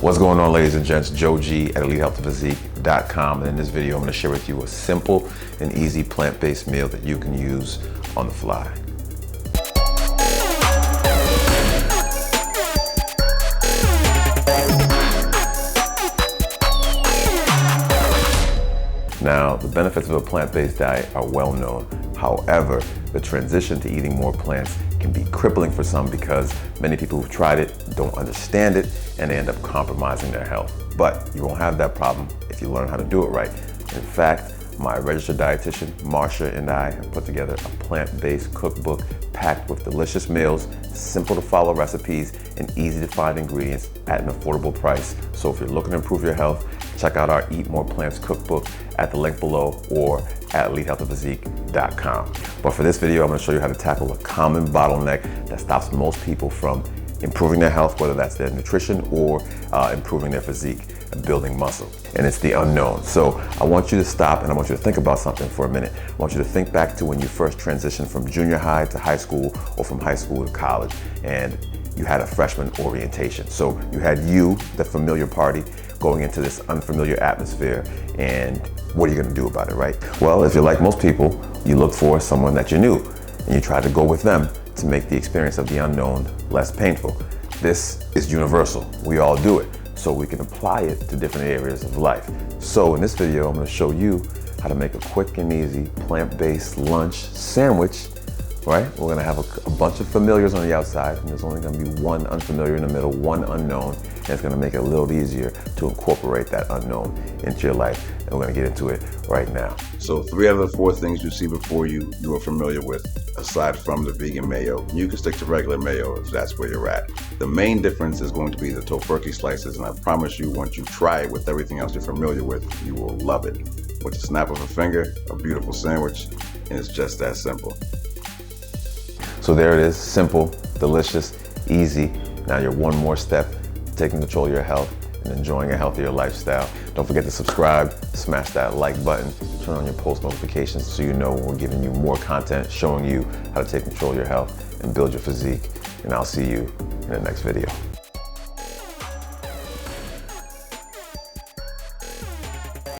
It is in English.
What's going on, ladies and gents? JoeG at Health And Physique.com, and in this video I'm going to share with you a simple and easy plant-based meal that you can use on the fly. Now, the benefits of a plant-based diet are well known. However, the transition to eating more plants can be crippling for some because many people who've tried it don't understand it and they end up compromising their health. But you won't have that problem if you learn how to do it right. In fact, my registered dietitian, Marsha, and I have put together a plant-based cookbook packed with delicious meals, simple to follow recipes, and easy to find ingredients at an affordable price. So if you're looking to improve your health, check out our Eat More Plants cookbook at the link below or at Health And Physique.com. But for this video, I'm going to show you how to tackle a common bottleneck that stops most people from improving their health, whether that's their nutrition or improving their physique and building muscle. And it's the unknown. So I want you to stop and I want you to think about something for a minute. I want you to think back to when you first transitioned from junior high to high school or from high school to college, and you had a freshman orientation. So you had the familiar party, going into this unfamiliar atmosphere, and what are you gonna do about it, right? Well, if you're like most people, you look for someone that you knew and you try to go with them to make the experience of the unknown less painful. This is universal. We all do it. So we can apply it to different areas of life. So in this video, I'm gonna show you how to make a quick and easy plant-based lunch sandwich, right? We're gonna have a bunch of familiars on the outside, and there's only gonna be one unfamiliar in the middle, one unknown, and it's gonna make it a little easier to incorporate that unknown into your life. And we're gonna get into it right now. So 3 out of the 4 things you see before you are familiar with, aside from the vegan mayo. You can stick to regular mayo if that's where you're at. The main difference is going to be the tofurkey slices, and I promise you, once you try it with everything else you're familiar with, you will love it. With the snap of a finger, a beautiful sandwich, and it's just that simple. So there it is, simple, delicious, easy. Now you're one more step to taking control of your health and enjoying a healthier lifestyle. Don't forget to subscribe, smash that like button, turn on your post notifications so you know when we're giving you more content, showing you how to take control of your health and build your physique. And I'll see you in the next video.